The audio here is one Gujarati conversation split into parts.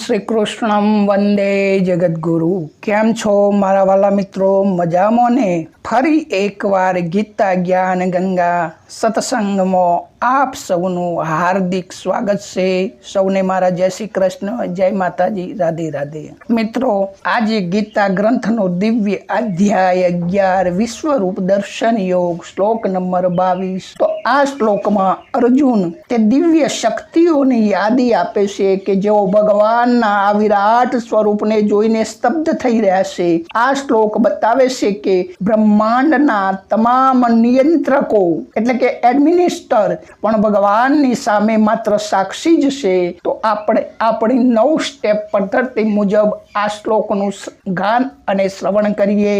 શ્રી કૃષ્ણમ વંદે જગદગુરુ। કેમ છો મારા વાલા મિત્રો? મજામાં ને? ફરી એકવાર ગીતા જ્ઞાન ગંગા સત્સંગમાં આપ સૌનું હાર્દિક સ્વાગત છે। સૌને મારા જય શ્રી કૃષ્ણ, જય માતાજી, રાધે રાધે। મિત્રો, આજે ગીતા ગ્રંથનો દિવ્ય અધ્યાય 11 વિશ્વરૂપ દર્શન યોગ શ્લોક નંબર 22। તો આ શ્લોકમાં અર્જુન તે દિવ્ય શક્તિઓની યાદી આપે છે કે જેઓ ભગવાનના આ વિરાટ સ્વરૂપને જોઈને સ્તબ્ધ થઈ રહ્યા છે। આ શ્લોક બતાવે છે કે બ્રહ્માંડના તમામ નિયંત્રકો એટલે કે એડમિનિસ્ટર પણ ભગવાનની સામે માત્ર સાક્ષી જ છે। તો આપણે આપણી 9 સ્ટેપ પદ્ધતિ મુજબ આ શ્લોકનું ગાન અને શ્રવણ કરીએ।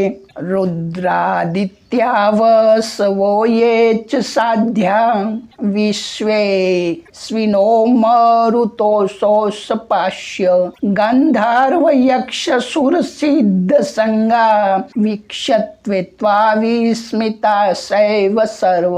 રુદ્રાદિત્યાવસવો યે ચ સાધ્યા વિશ્વે સ્વિનો મરુતોષોષપાશ્ય ગંધર્વ યક્ષ સુર સિદ્ધ સંગા વિક્ષત્વેત્વા વિસ્મિતા સૈવ સર્વ।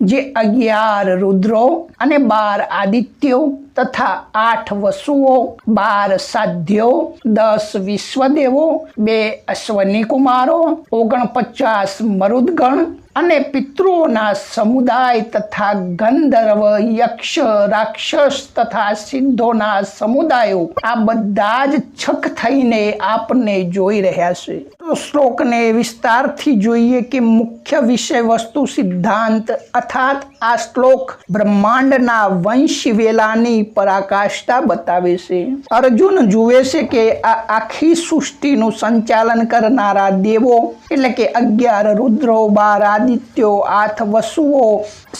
જે 11 રુદ્રો અને 12 આદિત્યો તથા 8 વસુઓ, 12 સાધ્યો, 10 વિશ્વદેવો, 2 અશ્વની કુમારો, 49 મરુદગણ અને પિતૃઓના સમુદાય તથા ગંધર્વ, યક્ષ, રાક્ષસ તથા સિદ્ધોના સમુદાયો આ બધા જ છક થઈને આપને જોઈ રહ્યા છે। તો શ્લોકને વિસ્તારથી જોઈએ કે મુખ્ય વિષય વસ્તુ સિદ્ધાંત અર્થાત આ શ્લોક બ્રહ્માંડના વંશ વેલાની પરાકાષ્ઠા બતાવે છે। અર્જુન જુએ છે કે આ આખી સૃષ્ટિનું સંચાલન કરનારા દેવો એટલે કે 11 રુદ્રો, 12 આદિત્યો, 8 વસુઓ,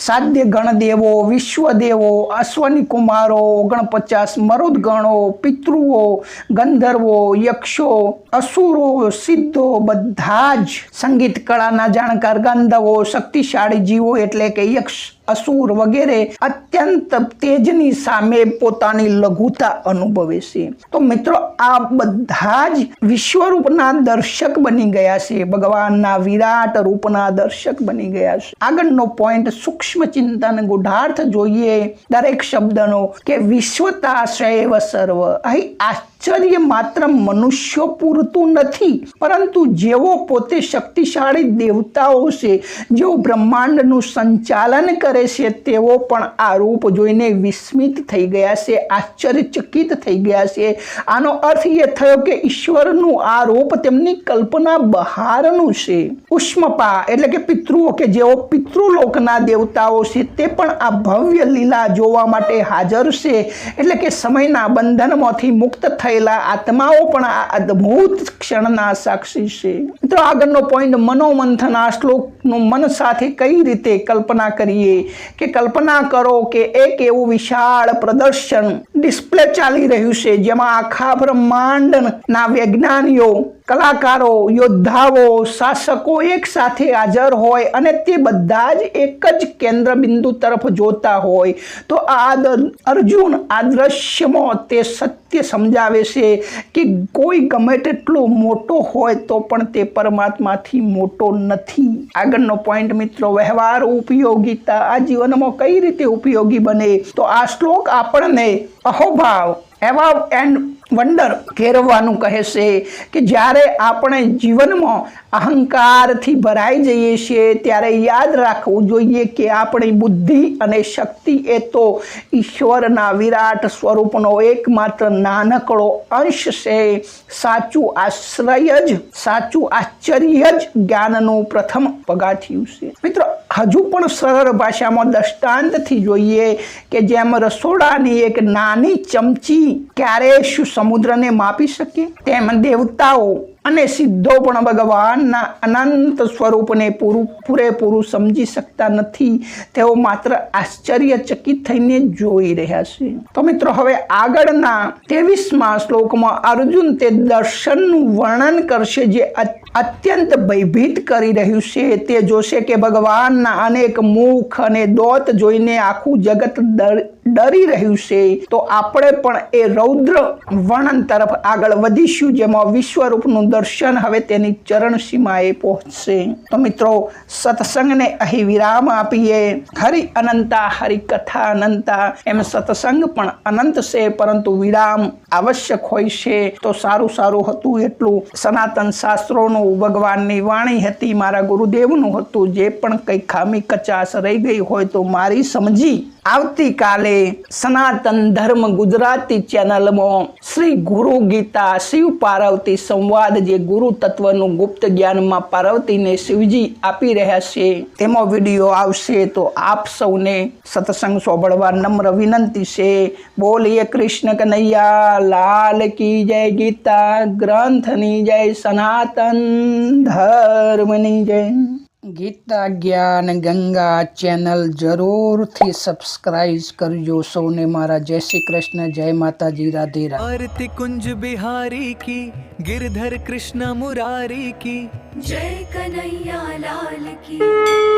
સાધ્ય ગણદેવો, વિશ્વદેવો, અશ્વની કુમારો, 49 મરુદગણો, પિતૃઓ, ગંધર્વો, યક્ષો, અસુરો, સિદ્ધો બધા જ સંગીત કળાના જાણકાર ગંધર્વો, શક્તિશાળી જીવો એટલે કે યક્ષ, અસુર વગેરે અત્યંત તેજની સામે પોતાની લઘુતા અનુભવે છે। તો મિત્રો, આ બધા જ વિશ્વરૂપના દર્શક બની ગયા છે, ભગવાનના વિરાટ રૂપના દર્શક બની ગયા છે। આગળનો પોઈન્ટ સૂક્ષ્મ ચિંતન ગુઢાર્થ જોઈએ દરેક શબ્દનો કે વિશ્વતા સૈવ સર્વ। અહીં આશ્ચર્ય માત્ર મનુષ્યો પૂરતું નથી, પરંતુ જેઓ પોતે શક્તિશાળી દેવતાઓ છે, જેઓ બ્રહ્માંડનું સંચાલન કરે છે, તેઓ પણ આ રૂપ જોઈને વિસ્મિત થઈ ગયા છે, આશ્ચર્યચકિત થઈ ગયા છે। આનો અર્થ એ થયો કે ઈશ્વરનું આ રૂપ તેમની કલ્પના બહારનું છે। ઉષ્મપા એટલે કે પિતૃઓ કે જેઓ પિતૃલોકના દેવતાઓ છે, તે પણ આ ભવ્ય લીલા જોવા માટે હાજર છે, એટલે કે સમયના બંધનમાંથી મુક્ત થયેલા આત્માઓ પણ આ અદ્ભુત ક્ષણના સાક્ષી છે। મિત્રો, આગળનો પોઈન્ટ મનોમંથન। આ શ્લોકનું મન સાથે કઈ રીતે કલ્પના કરીએ કે કલ્પના કરો કે એક એવું વિશાળ પ્રદર્શન ડિસ્પ્લે ચાલી રહ્યું છે, જેમાં આખા બ્રહ્માંડના વૈજ્ઞાનિકો, કલાકારો, યોદ્ધાઓ, શાસકો એક સાથે હાજર હોય અને તે બધા જ એક જ કેન્દ્ર બિંદુ તરફ જોતા હોય। તો આ અર્જુન આ દ્રશ્યમાં તે સત્ય સમજાવે છે કે કોઈ ગમે તેટલો મોટો હોય તો પણ તે પરમાત્માથી મોટો નથી। આગળનો પોઈન્ટ મિત્રો, વ્યવહાર ઉપયોગિતા। આ જીવનમાં કઈ રીતે ઉપયોગી બને? તો આ શ્લોક આપણને અહોભાવ એવા એન્ડ વંડર કેળવવાનું કહે છે કે જ્યારે આપણે જીવનમાં અહંકારથી ભરાઈ જઈએ છીએ ત્યારે યાદ રાખવું જોઈએ કે આપણી બુદ્ધિ અને શક્તિ એ તો ઈશ્વરના વિરાટ સ્વરૂપનો એકમાત્ર નાનકડો અંશ છે। સાચું આશ્ચર્ય જ જ્ઞાનનું પ્રથમ પગથિયું છે। મિત્રો, હજુ પણ સરળ ભાષામાં દ્રષ્ટાંતથી જોઈએ કે જેમ રસોડાની એક નાની ચમચી ક્યારે શું સમુદ્રને માપી શકે, તેમ દેવતાઓ અને સિદ્ધો પણ ભગવાનના અનંત સ્વરૂપને પૂરેપૂરું સમજી શકતા નથી, તેઓ માત્ર આશ્ચર્યચકિત થઈને જોઈ રહ્યા છે। તો મિત્રો, હવે આગળના 23મા શ્લોકમાં અર્જુન તે દર્શનનું વર્ણન કરશે જે અત્યંત ભયભીત કરી રહ્યું છે। તે જોશે કે ભગવાનના અનેક મુખ અને દોત જોઈને આખું જગત ડરી રહ્યું છે તો આપણે પણ એ રૌદ્ર વર્ણન તરફ આગળ વધીશું, જેમાં વિશ્વરૂપનું દર્શન હવે તેની ચરણ સીમાએ પહોંચશે. તો મિત્રો, સત્સંગને અહીં વિરામ આપીએ. હરિ અનંતા, હરિ કથા અનંતા. એમ સત્સંગ પણ અનંત છે, પરંતુ વિરામ આવશ્યક હોય છે. તો સારું હતું એટલું સનાતન શાસ્ત્રોનું, ભગવાનની વાણી હતી, મારા ગુરુદેવનું હતું. જે પણ કઈ ખામી કચાશ રહી ગઈ હોય તો મારી સમજી આવતીકાલે સનાતન ધર્મ ગુજરાતી ચેનલમાં શ્રી ગુરુ ગીતા શિવ પાર્વતી સંવાદ, જે ગુરુ તત્વનું ગુપ્ત જ્ઞાનમાં પાર્વતીને શિવજી આપી રહ્યા છે, તેમાં વિડીયો આવશે. તો આપ સૌને સત્સંગ સાંભળવા નમ્ર વિનંતી છે. બોલીએ કૃષ્ણ કનૈયા લાલ કી જય, ગીતા ગ્રંથની જય, સનાતન ધર્મની જય. ગીતા જ્ઞાન ગંગા ચેનલ જરૂરથી સબસ્ક્રાઇબ કરજો. સૌને મારા જય શ્રી કૃષ્ણ, જય માતાજી, રાધે રાધે. आरती कुंज बिहारी की, गिरधर कृष्ण मुरारी की, जय कन्हैया लाल की.